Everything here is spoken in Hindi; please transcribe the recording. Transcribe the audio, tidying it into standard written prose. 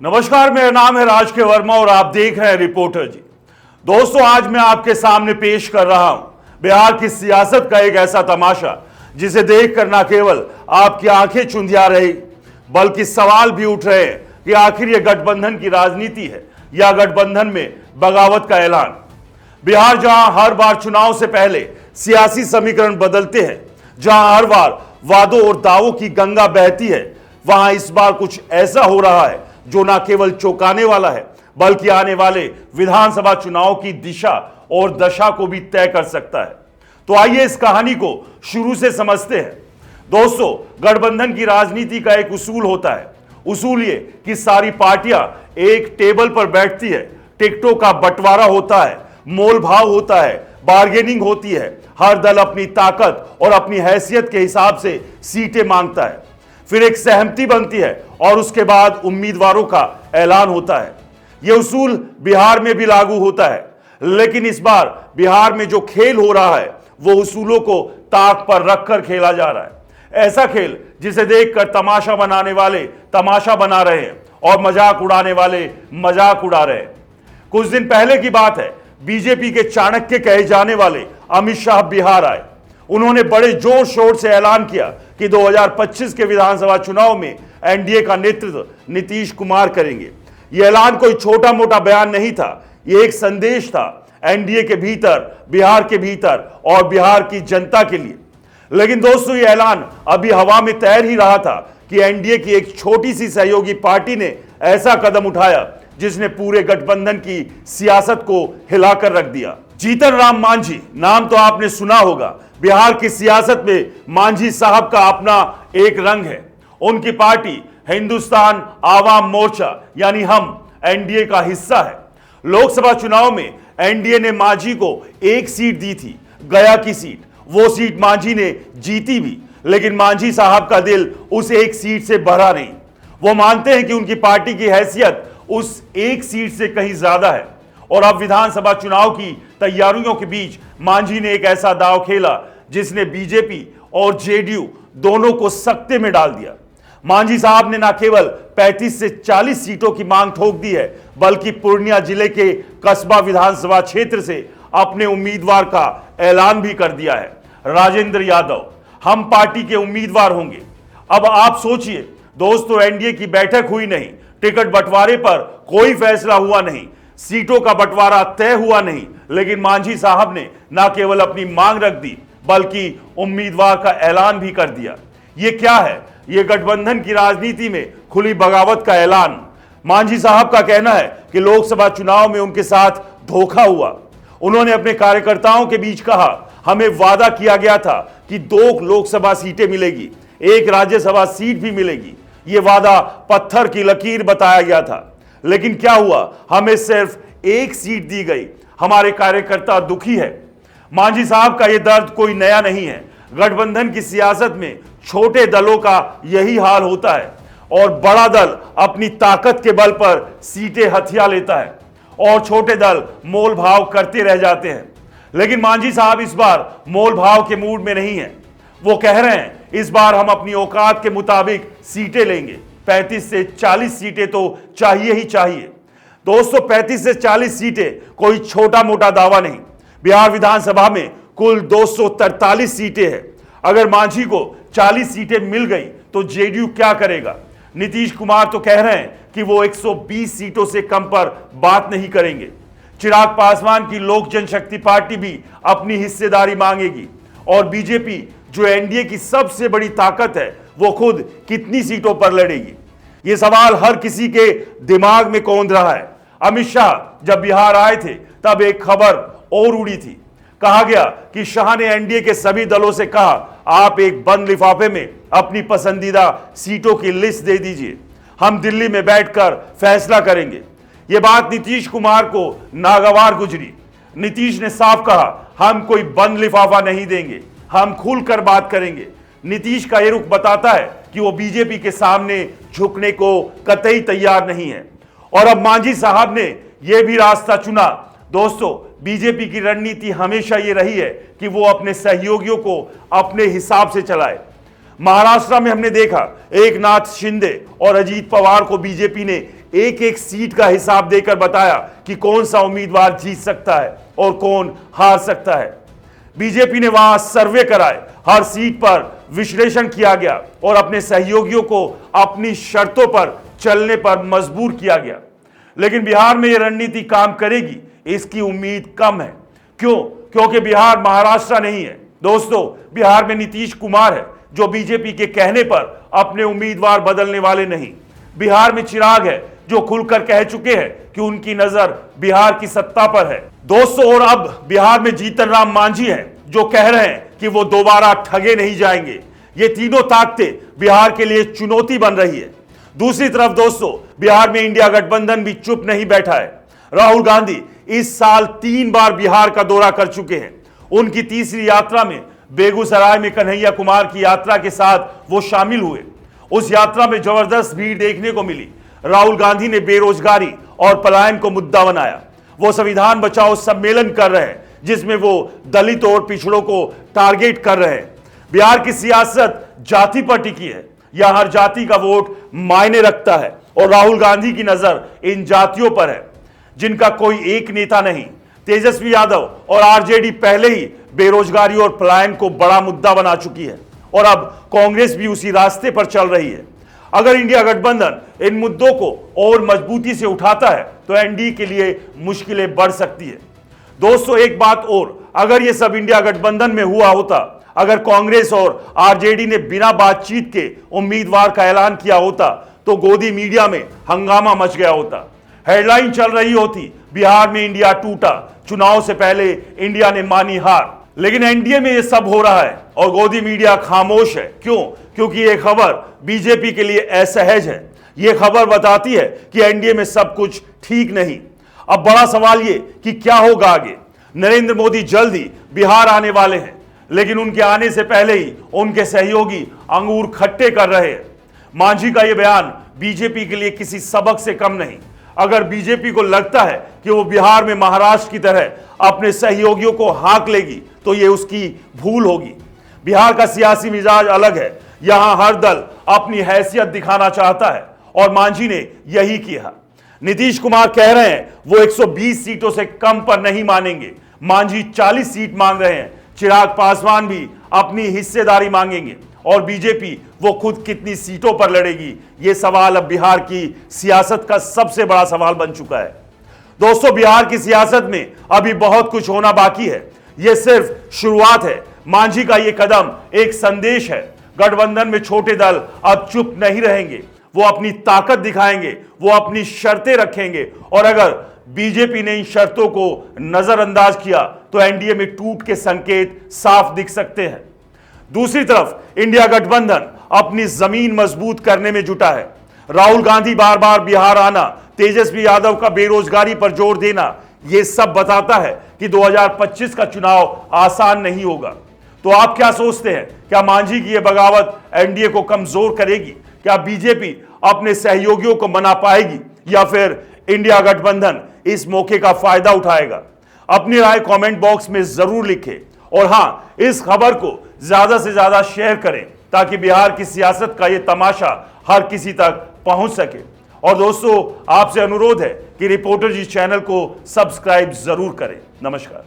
नमस्कार, मेरा नाम है राज के वर्मा और आप देख रहे हैं रिपोर्टर जी। दोस्तों, आज मैं आपके सामने पेश कर रहा हूं बिहार की सियासत का एक ऐसा तमाशा जिसे देखकर न केवल आपकी आंखें चुंधिया रही बल्कि सवाल भी उठ रहे हैं कि आखिर यह गठबंधन की राजनीति है या गठबंधन में बगावत का ऐलान। बिहार जहां हर बार चुनाव से पहले सियासी समीकरण बदलते हैं, जहां हर बार वादों और दावों की गंगा बहती है, वहां इस बार कुछ ऐसा हो रहा है जो न केवल चौंकाने वाला है बल्कि आने वाले विधानसभा चुनाव की दिशा और दशा को भी तय कर सकता है। तो आइए इस कहानी को शुरू से समझते हैं। दोस्तों, गठबंधन की राजनीति का एक उसूल होता है। उसूल ये कि सारी पार्टियां एक टेबल पर बैठती है, टिकटों का बंटवारा होता है, मोल भाव होता है, बार्गेनिंग होती है, हर दल अपनी ताकत और अपनी हैसियत के हिसाब से सीटें मांगता है, फिर एक सहमति बनती है और उसके बाद उम्मीदवारों का ऐलान होता है। यह उसूल बिहार में भी लागू होता है, लेकिन इस बार बिहार में जो खेल हो रहा है वो उसूलों को ताक पर रखकर खेला जा रहा है। ऐसा खेल जिसे देखकर तमाशा बनाने वाले तमाशा बना रहे हैं और मजाक उड़ाने वाले मजाक उड़ा रहे हैं। कुछ दिन पहले की बात है, बीजेपी के चाणक्य कहे जाने वाले अमित शाह बिहार आए। उन्होंने बड़े जोर शोर से ऐलान किया कि 2025 के विधानसभा चुनाव में एनडीए का नेतृत्व नीतीश कुमार करेंगे। यह ऐलान कोई छोटा मोटा बयान नहीं था, यह एक संदेश था एनडीए के भीतर, बिहार के भीतर और बिहार की जनता के लिए। लेकिन दोस्तों, यह ऐलान अभी हवा में तैर ही रहा था कि एनडीए की एक छोटी सी सहयोगी पार्टी ने ऐसा कदम उठाया जिसने पूरे गठबंधन की सियासत को हिलाकर रख दिया। जीतन राम मांझी नाम तो आपने सुना होगा। बिहार की सियासत में मांझी साहब का अपना एक रंग है। उनकी पार्टी हिंदुस्तान आवाम मोर्चा यानी हम एनडीए का हिस्सा है। लोकसभा चुनाव में एनडीए ने मांझी को एक सीट दी थी, गया की सीट। वो सीट मांझी ने जीती भी, लेकिन मांझी साहब का दिल उस एक सीट से भरा नहीं। वो मानते हैं कि उनकी पार्टी की हैसियत उस एक सीट से कहीं ज्यादा है। और अब विधानसभा चुनाव की तैयारियों के बीच मांझी ने एक ऐसा दांव खेला जिसने बीजेपी और जेडीयू दोनों को सकते में डाल दिया। मांझी साहब ने न केवल 35 से 40 सीटों की मांग ठोक दी है, बल्कि पूर्णिया जिले के कस्बा विधानसभा क्षेत्र से अपने उम्मीदवार का ऐलान भी कर दिया है। राजेंद्र यादव हम पार्टी के उम्मीदवार होंगे। अब आप सोचिए दोस्तों, एनडीए की बैठक हुई नहीं, टिकट बंटवारे पर कोई फैसला हुआ नहीं, सीटों का बंटवारा तय हुआ नहीं, लेकिन मांझी साहब ने न केवल अपनी मांग रख दी बल्कि उम्मीदवार का ऐलान भी कर दिया। यह क्या है? यह गठबंधन की राजनीति में खुली बगावत का ऐलान। मांझी साहब का कहना है कि लोकसभा चुनाव में उनके साथ धोखा हुआ। उन्होंने अपने कार्यकर्ताओं के बीच कहा, हमें वादा किया गया था कि 2 लोकसभा सीटें मिलेगी, 1 राज्यसभा सीट भी मिलेगी। यह वादा पत्थर की लकीर बताया गया था, लेकिन क्या हुआ? हमें सिर्फ 1 सीट दी गई। हमारे कार्यकर्ता दुखी है। मांझी साहब का यह दर्द कोई नया नहीं है। गठबंधन की सियासत में छोटे दलों का यही हाल होता है और बड़ा दल अपनी ताकत के बल पर सीटें हथिया लेता है और छोटे दल मोल भाव करते रह जाते हैं। लेकिन मांझी साहब इस बार मोल भाव के मूड में नहीं है। वो कह रहे हैं, इस बार हम अपनी औकात के मुताबिक सीटें लेंगे। 35 से 40 सीटें तो चाहिए ही चाहिए। दोस्तों, 35 से 40 सीटें कोई छोटा मोटा दावा नहीं। बिहार विधानसभा में कुल 243 सीटें हैं। अगर मांझी को 40 सीटें मिल गई तो जेडीयू क्या करेगा? नीतीश कुमार तो कह रहे हैं कि वो 120 सीटों से कम पर बात नहीं करेंगे। चिराग पासवान की लोक जनशक्ति पार्टी भी अपनी हिस्सेदारी मांगेगी और बीजेपी जो एनडीए की सबसे बड़ी ताकत है, वो खुद कितनी सीटों पर लड़ेगी? ये सवाल हर किसी के दिमाग में कौंध रहा है। अमित शाह जब बिहार आए थे तब एक खबर और उड़ी थी। कहा गया कि शाह ने एनडीए के सभी दलों से कहा, आप एक बंद लिफाफे में अपनी पसंदीदा सीटों की लिस्ट दे दीजिए, हम दिल्ली में बैठकर फैसला करेंगे। यह बात नीतीश कुमार को नागवार गुजरी। नीतीश ने साफ कहा, हम कोई बंद लिफाफा नहीं देंगे, हम खुलकर बात करेंगे। नीतीश का यह रुख बताता है कि वो बीजेपी के सामने झुकने को कतई तैयार नहीं है। और अब मांझी साहब ने यह भी रास्ता चुना। दोस्तों, बीजेपी की रणनीति हमेशा ये रही है कि वो अपने सहयोगियों को अपने हिसाब से चलाए। महाराष्ट्र में हमने देखा एक नाथ शिंदे और अजीत पवार को बीजेपी ने एक एक सीट का हिसाब देकर बताया कि कौन सा उम्मीदवार जीत सकता है और कौन हार सकता है। बीजेपी ने वहां सर्वे कराए, हर सीट पर विश्लेषण किया गया और अपने सहयोगियों को अपनी शर्तों पर चलने पर मजबूर किया गया। लेकिन बिहार में यह रणनीति काम करेगी, इसकी उम्मीद कम है। क्यों? क्योंकि बिहार महाराष्ट्र नहीं है दोस्तों। बिहार में नीतीश कुमार है जो बीजेपी के कहने पर अपने उम्मीदवार बदलने वाले नहीं। बिहार में चिराग है जो खुलकर कह चुके हैं कि उनकी नजर बिहार की सत्ता पर है दोस्तों। और अब बिहार में जीतन राम मांझी हैं जो कह रहे हैं कि वो दोबारा ठगे नहीं जाएंगे। ये तीनों ताकतें बिहार के लिए चुनौती बन रही है। दूसरी तरफ दोस्तों, बिहार में इंडिया गठबंधन भी चुप नहीं बैठा है। राहुल गांधी इस साल 3 बार बिहार का दौरा कर चुके हैं। उनकी तीसरी यात्रा में बेगूसराय में कन्हैया कुमार की यात्रा के साथ वो शामिल हुए। उस यात्रा में जबरदस्त भीड़ देखने को मिली। राहुल गांधी ने बेरोजगारी और पलायन को मुद्दा बनाया। वो संविधान बचाओ सम्मेलन कर रहे हैं जिसमें वो दलित और पिछड़ों को टारगेट कर रहे हैं। बिहार की सियासत जाति पर टिकी है। यह हर जाति का वोट मायने रखता है और राहुल गांधी की नजर इन जातियों पर है जिनका कोई एक नेता नहीं। तेजस्वी यादव और आरजेडी पहले ही बेरोजगारी और पलायन को बड़ा मुद्दा बना चुकी है और अब कांग्रेस भी उसी रास्ते पर चल रही है। अगर इंडिया गठबंधन इन मुद्दों को और मजबूती से उठाता है तो एनडीए के लिए मुश्किलें बढ़ सकती है दोस्तों। एक बात और, अगर यह सब इंडिया गठबंधन में हुआ होता, अगर कांग्रेस और आरजेडी ने बिना बातचीत के उम्मीदवार का ऐलान किया होता तो गोदी मीडिया में हंगामा मच गया होता। हेडलाइन चल रही होती, बिहार में इंडिया टूटा, चुनाव से पहले इंडिया ने मानी हार। लेकिन एनडीए में यह सब हो रहा है और गोदी मीडिया खामोश है। क्यों? क्योंकि यह खबर बीजेपी के लिए असहज है। यह खबर बताती है कि एनडीए में सब कुछ ठीक नहीं। अब बड़ा सवाल यह कि क्या होगा आगे। नरेंद्र मोदी जल्द ही बिहार आने वाले हैं, लेकिन उनके आने से पहले ही उनके सहयोगी अंगूर खट्टे कर रहे हैं। मांझी का यह बयान बीजेपी के लिए किसी सबक से कम नहीं। अगर बीजेपी को लगता है कि वो बिहार में महाराष्ट्र की तरह अपने सहयोगियों को हाँक लेगी तो ये उसकी भूल होगी। बिहार का सियासी मिजाज अलग है। यहां हर दल अपनी हैसियत दिखाना चाहता है और मांझी ने यही किया। नीतीश कुमार कह रहे हैं वो 120 सीटों से कम पर नहीं मानेंगे। मांझी 40 सीट मांग रहे हैं। चिराग पासवान भी अपनी हिस्सेदारी मांगेंगे और बीजेपी वो खुद कितनी सीटों पर लड़ेगी, ये सवाल अब बिहार की सियासत का सबसे बड़ा सवाल बन चुका है दोस्तों। बिहार की सियासत में अभी बहुत कुछ होना बाकी है। यह सिर्फ शुरुआत है। मांझी का यह कदम एक संदेश है। गठबंधन में छोटे दल अब चुप नहीं रहेंगे। वो अपनी ताकत दिखाएंगे, वो अपनी शर्तें रखेंगे और अगर बीजेपी ने इन शर्तों को नजरअंदाज किया तो एनडीए में टूट के संकेत साफ दिख सकते हैं। दूसरी तरफ इंडिया गठबंधन अपनी जमीन मजबूत करने में जुटा है। राहुल गांधी बार बार बिहार आना, तेजस्वी यादव का बेरोजगारी पर जोर देना, यह सब बताता है कि 2025 का चुनाव आसान नहीं होगा। तो आप क्या सोचते हैं? क्या मांझी की यह बगावत एनडीए को कमजोर करेगी? क्या बीजेपी अपने सहयोगियों को मना पाएगी या फिर इंडिया गठबंधन इस मौके का फायदा उठाएगा? अपनी राय कमेंट बॉक्स में जरूर लिखें और हां, इस खबर को ज्यादा से ज्यादा शेयर करें ताकि बिहार की सियासत का यह तमाशा हर किसी तक पहुंच सके। और दोस्तों, आपसे अनुरोध है कि रिपोर्टर जी चैनल को सब्सक्राइब जरूर करें। नमस्कार।